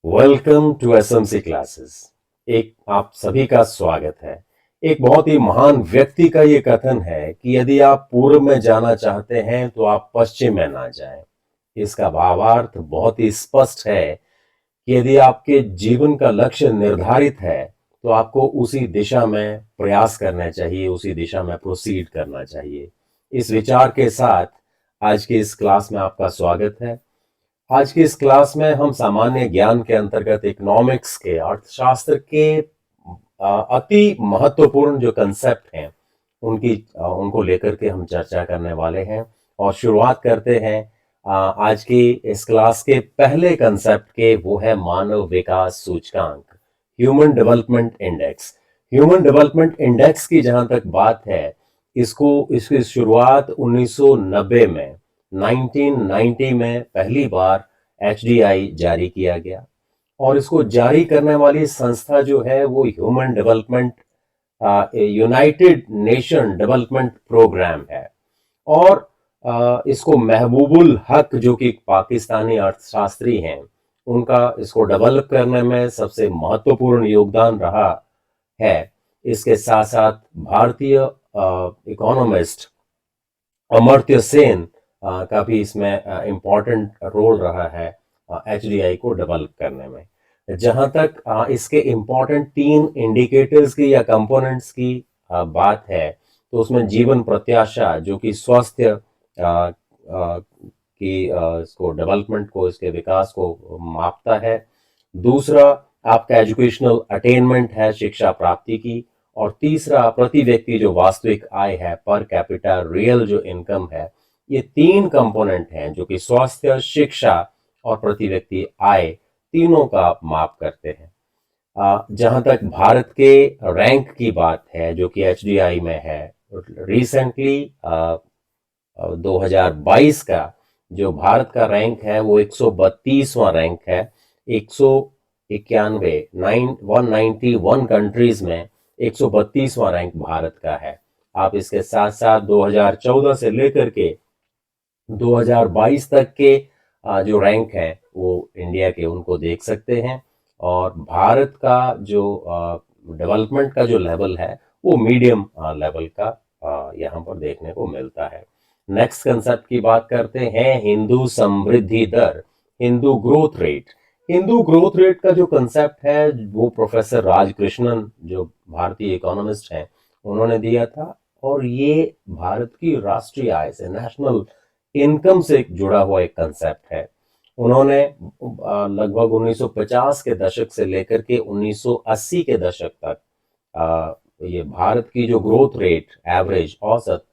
Welcome to SMC classes. एक आप सभी का स्वागत है। एक बहुत ही महान व्यक्ति का ये कथन है कि यदि आप पूर्व में जाना चाहते हैं तो आप पश्चिम में ना जाएं। इसका भावार्थ बहुत ही स्पष्ट है कि यदि आपके जीवन का लक्ष्य निर्धारित है तो आपको उसी दिशा में प्रयास करना चाहिए, उसी दिशा में प्रोसीड करना चाहिए। इस विचार के साथ आज की इस क्लास में आपका स्वागत है। आज की इस क्लास में हम सामान्य ज्ञान के अंतर्गत इकोनॉमिक्स के, अर्थशास्त्र के अति महत्वपूर्ण जो कंसेप्ट हैं उनको लेकर के हम चर्चा करने वाले हैं। और शुरुआत करते हैं आज की इस क्लास के पहले कंसेप्ट के, वो है मानव विकास सूचकांक, human development index. Human development index की जहां तक बात है, इसकी शुरुआत 1990 में 1990 में पहली बार एचडीआई जारी किया गया। और इसको जारी करने वाली संस्था जो है वो human development United Nation development programme है। और इसको महबूबुल हक जो कि पाकिस्तानी अर्थशास्त्री हैं, उनका इसको डेवलप करने में सबसे महत्वपूर्ण योगदान रहा है। इसके साथ साथ भारतीय इकोनॉमिस्ट अमर्त्य सेन का भी इसमें इम्पॉर्टेंट रोल रहा है एचडीआई को डेवलप करने में। जहां तक इसके इम्पॉर्टेंट 3 इंडिकेटर्स की या कंपोनेंट्स की बात है, तो उसमें जीवन प्रत्याशा जो कि स्वास्थ्य की इसको डेवलपमेंट को, इसके विकास को मापता है। दूसरा आपका एजुकेशनल अटेनमेंट है, शिक्षा प्राप्ति की। और तीसरा प्रति व्यक्ति जो वास्तविक आय है, पर कैपिटा रियल जो इनकम है। ये 3 कंपोनेंट हैं जो कि स्वास्थ्य, शिक्षा और प्रति व्यक्ति आय तीनों का माप करते हैं। जहां तक भारत के रैंक की बात है जो कि एचडीआई में है, रिसेंटली 2022 का जो भारत का रैंक है वो 132वां रैंक है। 191 191 कंट्रीज में 132वां रैंक भारत का है। आप इसके साथ साथ 2014 से लेकर के 2022 तक के जो रैंक है वो इंडिया के, उनको देख सकते हैं। और भारत का जो डेवलपमेंट का जो लेवल है वो मीडियम लेवल का यहाँ पर देखने को मिलता है। नेक्स्ट कंसेप्ट की बात करते हैं, हिंदू समृद्धि दर, Hindu growth rate. Hindu growth rate का जो कंसेप्ट है वो प्रोफेसर राजकृष्णन जो भारतीय इकोनॉमिस्ट हैं उन्होंने दिया था। और ये भारत की राष्ट्रीय आय से, नेशनल इनकम से जुड़ा हुआ एक कंसेप्ट है। उन्होंने लगभग 1950 के दशक से लेकर के 1980 के दशक तक ये भारत की जो ग्रोथ रेट, एवरेज औसत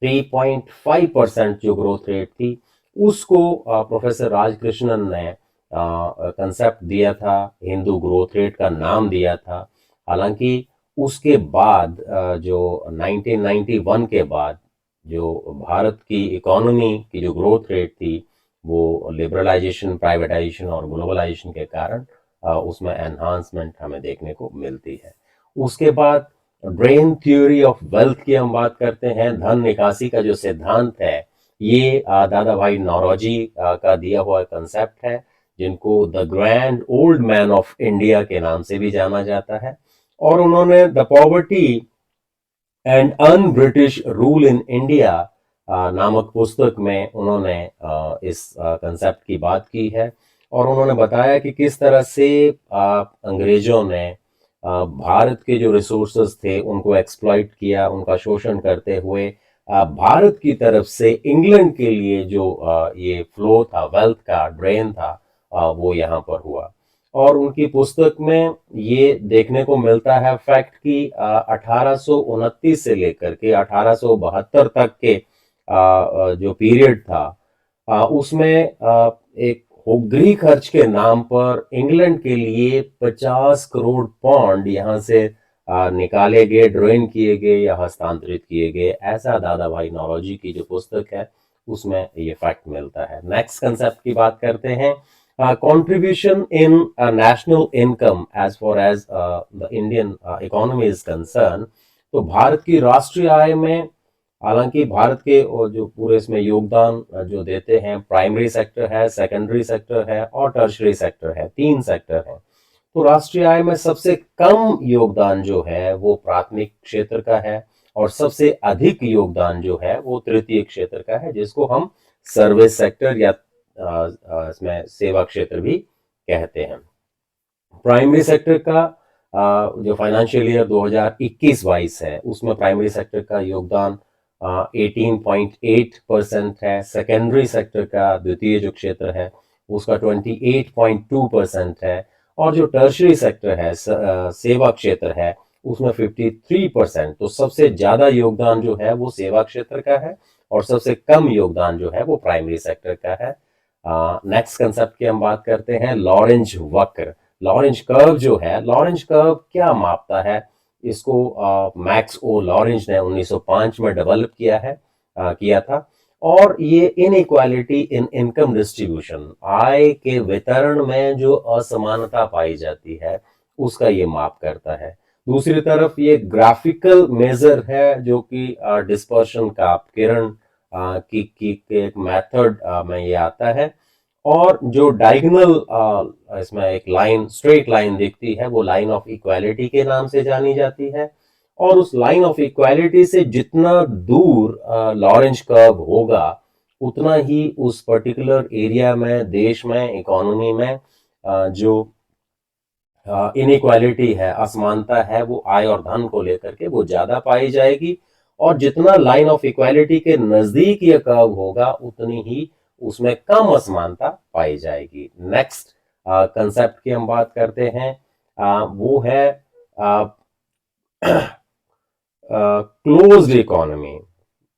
3.5% जो ग्रोथ रेट थी, उसको प्रोफेसर राजकृष्णन ने कंसेप्ट दिया था, हिंदू ग्रोथ रेट का नाम दिया था। हालांकि उसके बाद जो 1991 के बाद जो भारत की इकोनॉमी की जो ग्रोथ रेट थी वो लिबरलाइजेशन, प्राइवेटाइजेशन और ग्लोबलाइजेशन के कारण उसमें एनहांसमेंट हमें देखने को मिलती है। उसके बाद ब्रेन थ्योरी ऑफ वेल्थ की हम बात करते हैं। धन निकासी का जो सिद्धांत है ये दादा भाई नौरोजी का दिया हुआ कंसेप्ट है, जिनको the grand old man of India के नाम से भी जाना जाता है। और उन्होंने the poverty and un British rule in India नामक पुस्तक में उन्होंने इस कंसेप्ट की बात की है। और उन्होंने बताया कि किस तरह से अंग्रेजों ने भारत के जो रिसोर्सेज थे उनको एक्सप्लॉइट किया, उनका शोषण करते हुए भारत की तरफ से इंग्लैंड के लिए जो ये फ्लो था, वेल्थ का ड्रेन था, वो यहाँ पर हुआ। और उनकी पुस्तक में ये देखने को मिलता है फैक्ट कि 1829 से लेकर के 1872 तक के जो पीरियड था, उसमें एक होगरी खर्च के नाम पर इंग्लैंड के लिए 50 करोड़ पौंड यहाँ से निकाले गए, ड्रेन किए गए या हस्तांतरित किए गए। ऐसा दादा भाई नौरोजी की जो पुस्तक है उसमें ये फैक्ट मिलता है। नेक्स्ट कंसेप्ट की बात करते हैं, contribution in national income as far as the Indian economy is concerned। तो भारत की राष्ट्रीय आय में हालांकि भारत के जो पूरे इसमें योगदान जो देते हैं, प्राइमरी सेक्टर है, सेकेंडरी सेक्टर है और टर्शरी सेक्टर है, 3 सेक्टर है। तो राष्ट्रीय आय में सबसे कम योगदान जो है वो प्राथमिक क्षेत्र का है और सबसे अधिक योगदान जो है वो तृतीय क्षेत्र का है, जिसको हम सर्विस सेक्टर या इसमें सेवा क्षेत्र भी कहते हैं। प्राइमरी सेक्टर का जो फाइनेंशियल ईयर 2021-22 है उसमें प्राइमरी सेक्टर का योगदान 18.8% है। सेकेंडरी सेक्टर का, द्वितीय जो क्षेत्र है, उसका 28.2% है और जो टर्शरी सेक्टर है, सेवा क्षेत्र है, उसमें 53%। तो सबसे ज्यादा योगदान जो है वो सेवा क्षेत्र का है और सबसे कम योगदान जो है वो प्राइमरी सेक्टर का है। नेक्स्ट कंसेप्ट की हम बात करते हैं, लॉरेंज वक्र। लॉरेंज कर्व जो है, लॉरेंज कर्व क्या मापता है? इसको मैक्स ओ लॉरेंज ने 1905 में डेवलप किया था और ये इनइक्वालिटी इन इनकम डिस्ट्रीब्यूशन, आय के वितरण में जो असमानता पाई जाती है उसका ये माप करता है। दूसरी तरफ ये ग्राफिकल मेजर है जो कि डिस्पर्शन का, अपकिरण की एक मेथड में ये आता है। और जो डायगोनल इसमें एक लाइन, स्ट्रेट लाइन दिखती है, वो लाइन ऑफ इक्वालिटी के नाम से जानी जाती है और उस लाइन ऑफ इक्वालिटी से जितना दूर लॉरेंज कर्व होगा उतना ही उस पर्टिकुलर एरिया में, देश में, इकोनॉमी में जो इनइक्वालिटी है, असमानता है, वो आय और धन को लेकर के वो ज्यादा पाई जाएगी और जितना लाइन ऑफ इक्वालिटी के नजदीक ये कर्व होगा उतनी ही उसमें कम असमानता पाई जाएगी। नेक्स्ट कंसेप्ट की हम बात करते हैं, वो है क्लोज्ड इकोनॉमी।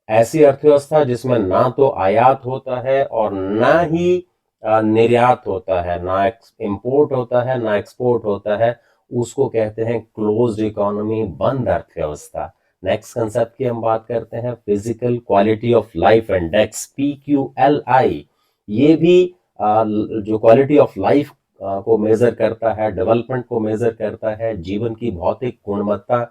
ऐसी अर्थव्यवस्था जिसमें ना तो आयात होता है और ना ही निर्यात होता है, ना इंपोर्ट होता है, ना एक्सपोर्ट होता है, उसको कहते हैं क्लोज्ड इकोनॉमी, बंद अर्थव्यवस्था। नेक्स्ट कंसेप्ट की हम बात करते हैं, physical quality of life index, PQLI। ये भी जो क्वालिटी ऑफ लाइफ को मेजर करता है, डेवलपमेंट को मेजर करता है, जीवन की भौतिक गुणवत्ता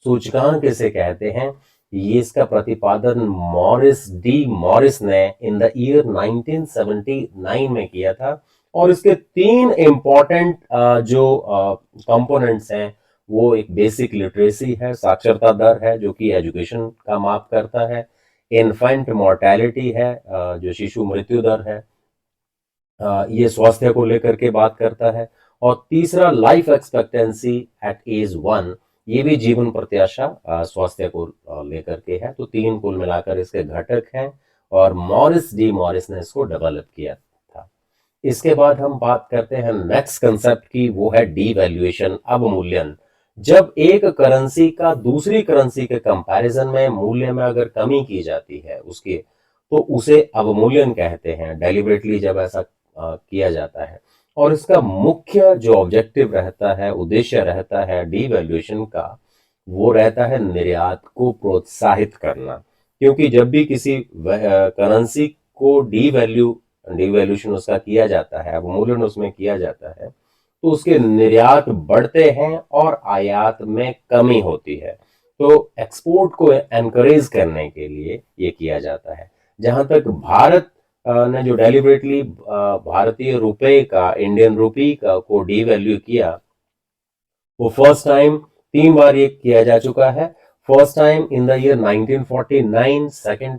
सूचकांक इसे कहते हैं। ये इसका प्रतिपादन मॉरिस ने इन द ईयर 1979 में किया था और इसके 3 इंपॉर्टेंट जो कंपोनेंट्स हैं, वो एक बेसिक लिटरेसी है, साक्षरता दर है जो कि एजुकेशन का माप करता है, इन्फेंट मोर्टेलिटी है जो शिशु मृत्यु दर है, ये स्वास्थ्य को लेकर के बात करता है, और तीसरा लाइफ एक्सपेक्टेंसी एट एज 1, ये भी जीवन प्रत्याशा स्वास्थ्य को लेकर के है। तो 3 कुल मिलाकर इसके घटक हैं और मॉरिस ने इसको डेवलप किया था। इसके बाद हम बात करते हैं नेक्स्ट कंसेप्ट की, वो है डीवैल्यूएशन, अवमूल्यन। जब एक करेंसी का दूसरी करेंसी के कंपैरिजन में मूल्य में अगर कमी की जाती है उसके, तो उसे अवमूल्यन कहते हैं, डेलिबरेटली जब ऐसा किया जाता है। और इसका मुख्य जो ऑब्जेक्टिव रहता है, उद्देश्य रहता है डीवैल्यूएशन का, वो रहता है निर्यात को प्रोत्साहित करना। क्योंकि जब भी किसी करेंसी को डीवैल्यूएशन उसका किया जाता है, अवमूल्यन उसमें किया जाता है, तो उसके निर्यात बढ़ते हैं और आयात में कमी होती है। तो एक्सपोर्ट को एनकरेज करने के लिए ये किया जाता है। जहां तक भारत ने जो डेलिबरेटली भारतीय रुपए का, इंडियन रूपी का को डीवैल्यू किया, वो फर्स्ट टाइम 3 बार ये किया जा चुका है। First time in the year 1949, second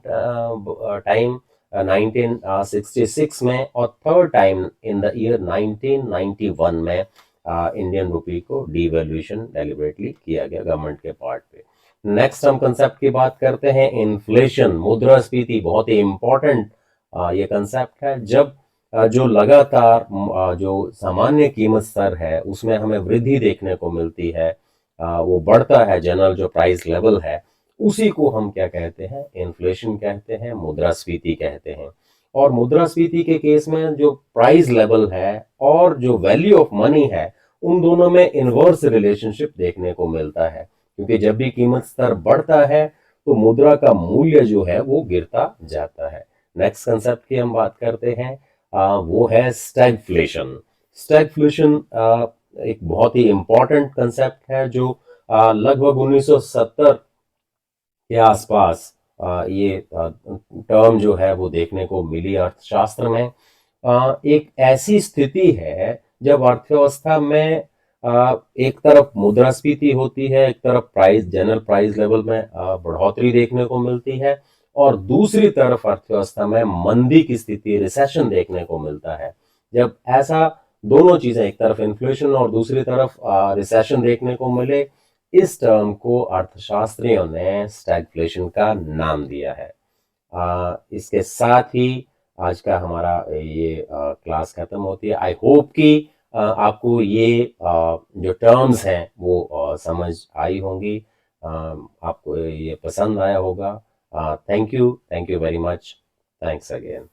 time 1966 में और third time in the year 1991 में इंडियन रूपी को डीवैल्यूएशन डेलिबरेटली किया गया गवर्नमेंट के पार्ट पे। नेक्स्ट हम कंसेप्ट की बात करते हैं, इन्फ्लेशन, मुद्रास्फीति। बहुत ही इंपॉर्टेंट ये कंसेप्ट है। जब जो लगातार जो सामान्य कीमत स्तर है उसमें हमें वृद्धि देखने को मिलती है, वो बढ़ता है, जनरल जो प्राइस लेवल है, उसी को हम क्या कहते हैं, इन्फ्लेशन कहते हैं, मुद्रास्फीति कहते हैं। और मुद्रास्फीति के केस में जो प्राइस लेवल है और जो वैल्यू ऑफ मनी है, उन दोनों में इनवर्स रिलेशनशिप देखने को मिलता है। क्योंकि जब भी कीमत स्तर बढ़ता है तो मुद्रा का मूल्य जो है वो गिरता जाता है। नेक्स्ट कंसेप्ट की हम बात करते हैं, वो है स्टैगफ्लेशन। स्टैगफ्लेशन एक बहुत ही इंपॉर्टेंट कंसेप्ट है जो लगभग 1970 के आसपास ये टर्म जो है वो देखने को मिली अर्थशास्त्र में। एक ऐसी स्थिति है जब अर्थव्यवस्था में एक तरफ मुद्रास्फीति होती है, एक तरफ जनरल प्राइस लेवल में बढ़ोतरी देखने को मिलती है, और दूसरी तरफ अर्थव्यवस्था में मंदी की स्थिति, रिसेशन देखने को मिलता है। जब ऐसा दोनों चीजें, एक तरफ इन्फ्लेशन और दूसरी तरफ रिसेशन देखने को मिले, इस टर्म को अर्थशास्त्रियों ने स्टैगफ्लेशन का नाम दिया है। इसके साथ ही आज का हमारा ये क्लास खत्म होती है। आई होप कि आपको ये जो टर्म्स हैं वो समझ आई होंगी, आपको ये पसंद आया होगा। Thank you very much. Thanks again.